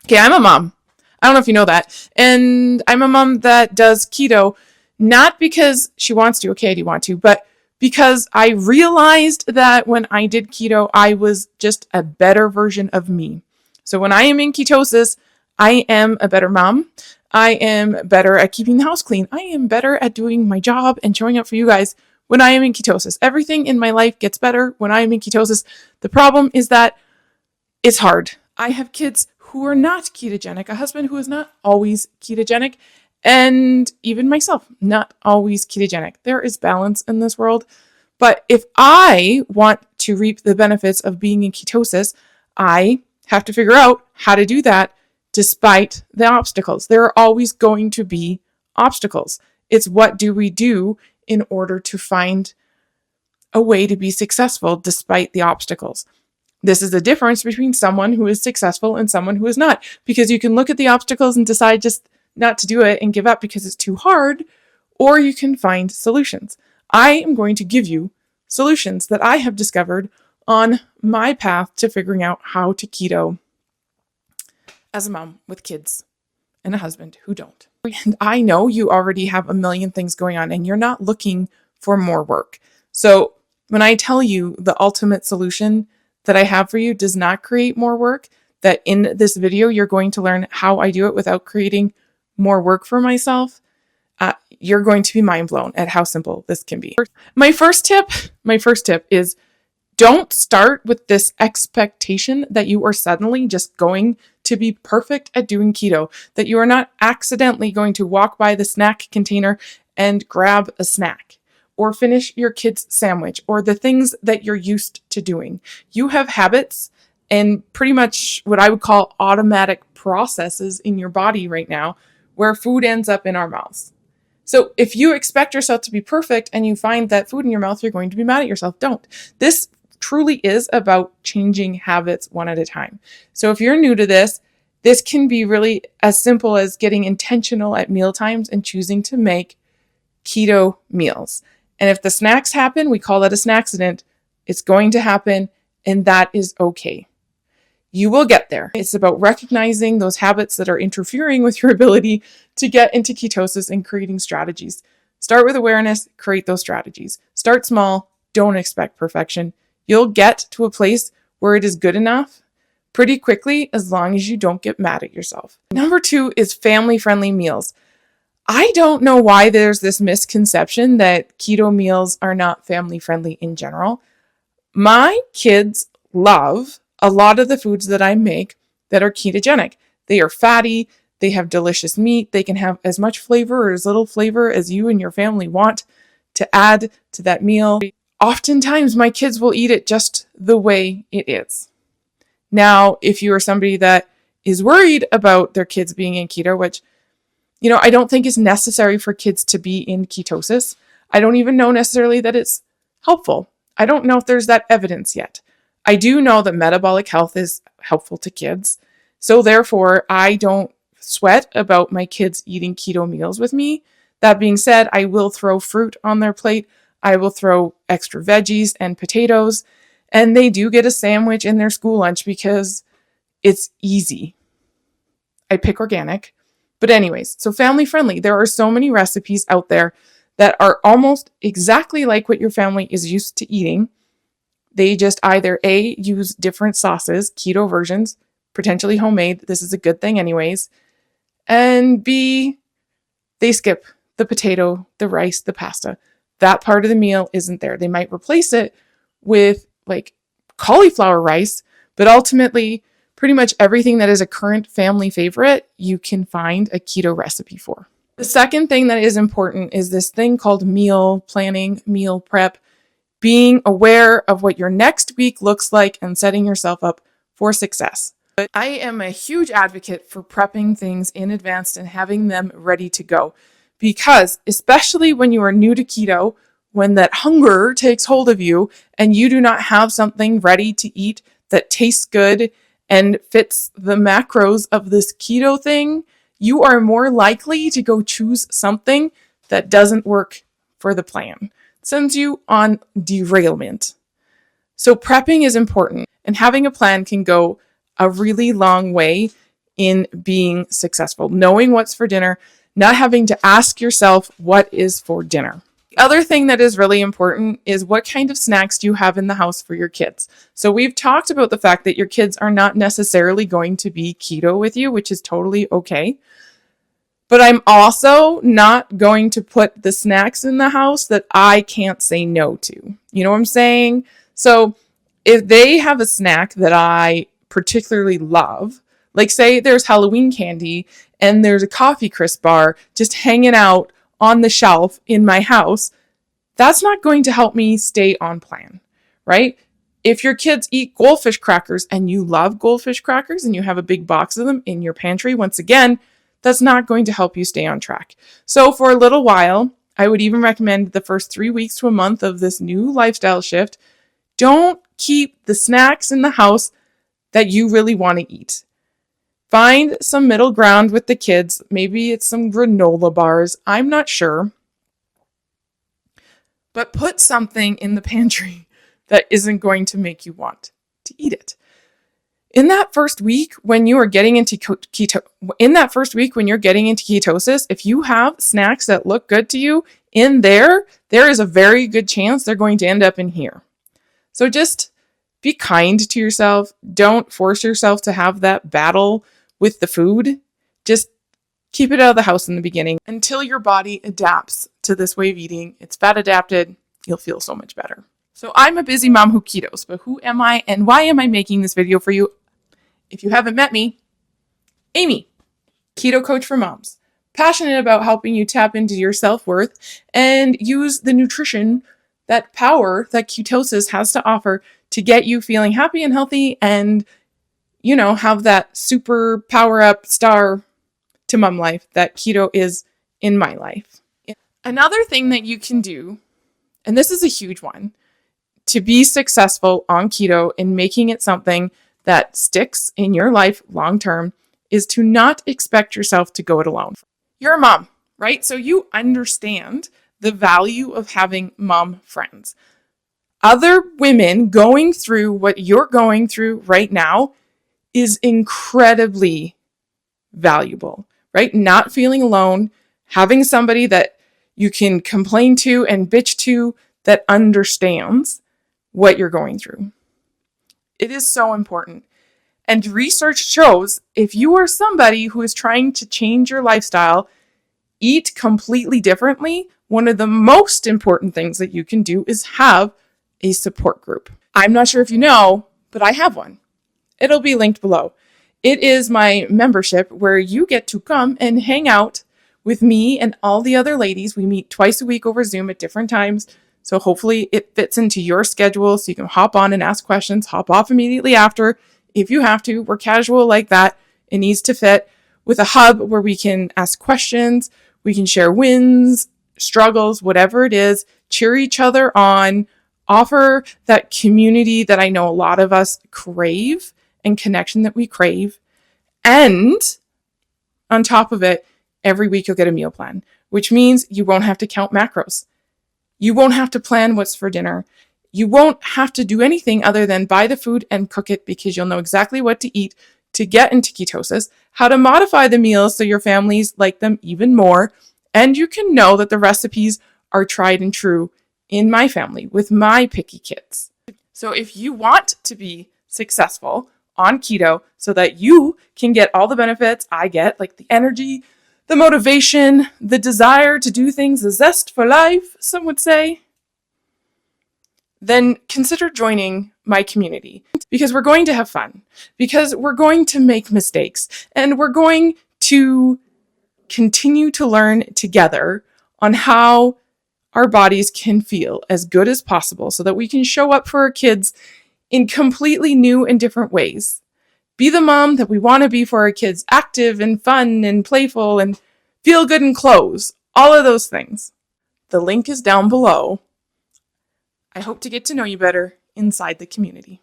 Okay, I'm a mom. I don't know if you know that. And I'm a mom that does keto, not because she wants to, okay, I do want to, but because I realized that when I did keto, I was just a better version of me. So when I am in ketosis, I am a better mom. I am better at keeping the house clean. I am better at doing my job and showing up for you guys when I am in ketosis. Everything in my life gets better when I am in ketosis. The problem is that it's hard. I have kids who are not ketogenic, a husband who is not always ketogenic, and even myself, not always ketogenic. There is balance in this world. But if I want to reap the benefits of being in ketosis, I have to figure out how to do that despite the obstacles. There are always going to be obstacles. It's what do we do in order to find a way to be successful despite the obstacles. This is the difference between someone who is successful and someone who is not, because you can look at the obstacles and decide just not to do it and give up because it's too hard, or you can find solutions. I am going to give you solutions that I have discovered on my path to figuring out how to keto as a mom with kids and a husband who don't. And I know you already have a million things going on and you're not looking for more work. So when I tell you the ultimate solution that I have for you does not create more work, that in this video you're going to learn how I do it without creating more work for myself, you're going to be mind blown at how simple this can be. My first tip is don't start with this expectation that you are suddenly just going to be perfect at doing keto, that you are not accidentally going to walk by the snack container and grab a snack or finish your kid's sandwich or the things that you're used to doing. You have habits and pretty much what I would call automatic processes in your body right now where food ends up in our mouths. So if you expect yourself to be perfect and you find that food in your mouth, you're going to be mad at yourself. Don't. This truly is about changing habits one at a time. So if you're new to this, this can be really as simple as getting intentional at meal times and choosing to make keto meals. And if the snacks happen, we call that a snackcident. It's going to happen, and that is okay. You will get there. It's about recognizing those habits that are interfering with your ability to get into ketosis and creating strategies. Start with awareness, create those strategies. Start small, don't expect perfection. You'll get to a place where it is good enough pretty quickly as long as you don't get mad at yourself. Number 2 is family-friendly meals. I don't know why there's this misconception that keto meals are not family-friendly in general. My kids love a lot of the foods that I make that are ketogenic. They are fatty, they have delicious meat, they can have as much flavor or as little flavor as you and your family want to add to that meal. Oftentimes, my kids will eat it just the way it is. Now, if you are somebody that is worried about their kids being in keto, which, I don't think is necessary for kids to be in ketosis. I don't even know necessarily that it's helpful. I don't know if there's that evidence yet. I do know that metabolic health is helpful to kids. So therefore, I don't sweat about my kids eating keto meals with me. That being said, I will throw fruit on their plate. I will throw extra veggies and potatoes. And they do get a sandwich in their school lunch because it's easy. I pick organic. But anyways, so family friendly. There are so many recipes out there that are almost exactly like what your family is used to eating. They just either A, use different sauces, keto versions, potentially homemade. This is a good thing anyways. And B, they skip the potato, the rice, the pasta. That part of the meal isn't there. They might replace it with like cauliflower rice, but ultimately pretty much everything that is a current family favorite, you can find a keto recipe for. The second thing that is important is this thing called meal planning, meal prep, being aware of what your next week looks like and setting yourself up for success. I am a huge advocate for prepping things in advance and having them ready to go because especially when you are new to keto, when that hunger takes hold of you and you do not have something ready to eat that tastes good and fits the macros of this keto thing, you are more likely to go choose something that doesn't work for the plan. It sends you on derailment. So prepping is important, and having a plan can go a really long way in being successful, knowing what's for dinner, not having to ask yourself what is for dinner. The other thing that is really important is what kind of snacks do you have in the house for your kids? So we've talked about the fact that your kids are not necessarily going to be keto with you, which is totally okay. But I'm also not going to put the snacks in the house that I can't say no to. You know what I'm saying? So if they have a snack that I particularly love, like say there's Halloween candy and there's a coffee crisp bar just hanging out on the shelf in my house, that's not going to help me stay on plan, right? If your kids eat goldfish crackers and you love goldfish crackers and you have a big box of them in your pantry, once again, that's not going to help you stay on track. So for a little while, I would even recommend the first 3 weeks to a month of this new lifestyle shift, don't keep the snacks in the house that you really want to eat. Find some middle ground with the kids. Maybe it's some granola bars. I'm not sure. But put something in the pantry that isn't going to make you want to eat it. In that first week when you are getting into ketosis, if you have snacks that look good to you in there is a very good chance they're going to end up in here. So just be kind to yourself. Don't force yourself to have that battle with the food. Just keep it out of the house in the beginning until your body adapts to this way of eating. It's fat adapted. You'll feel so much better. So I'm a busy mom who ketos, but who am I and why am I making this video for you? If you haven't met me, Amy, keto coach for moms, passionate about helping you tap into your self-worth and use the nutrition, that power that ketosis has to offer to get you feeling happy and healthy and, you know, have that super power up star to mom life that keto is in my life. Another thing that you can do, and this is a huge one, to be successful on keto and making it something that sticks in your life long term, is to not expect yourself to go it alone. You're a mom, right? So you understand the value of having mom friends. Other women going through what you're going through right now is incredibly valuable, right? Not feeling alone, having somebody that you can complain to and bitch to that understands what you're going through. It is so important. And research shows if you are somebody who is trying to change your lifestyle, eat completely differently, one of the most important things that you can do is have a support group. I'm not sure if you know, but I have one. It'll be linked below. It is my membership where you get to come and hang out with me and all the other ladies. We meet twice a week over Zoom at different times. So hopefully it fits into your schedule so you can hop on and ask questions, hop off immediately after if you have to. We're casual like that. It needs to fit with a hub where we can ask questions, we can share wins, struggles, whatever it is, cheer each other on, offer that community that I know a lot of us crave and connection that we crave. And on top of it, every week you'll get a meal plan, which means you won't have to count macros. You won't have to plan what's for dinner. You won't have to do anything other than buy the food and cook it because you'll know exactly what to eat to get into ketosis, how to modify the meals so your families like them even more, and you can know that the recipes are tried and true in my family with my picky kids. So if you want to be successful on keto so that you can get all the benefits I get, like the energy, the motivation, the desire to do things, the zest for life, some would say, then consider joining my community because we're going to have fun, because we're going to make mistakes, and we're going to continue to learn together on how our bodies can feel as good as possible so that we can show up for our kids in completely new and different ways. Be the mom that we want to be for our kids, active and fun and playful and feel good in clothes, all of those things. The link is down below. I hope to get to know you better inside the community.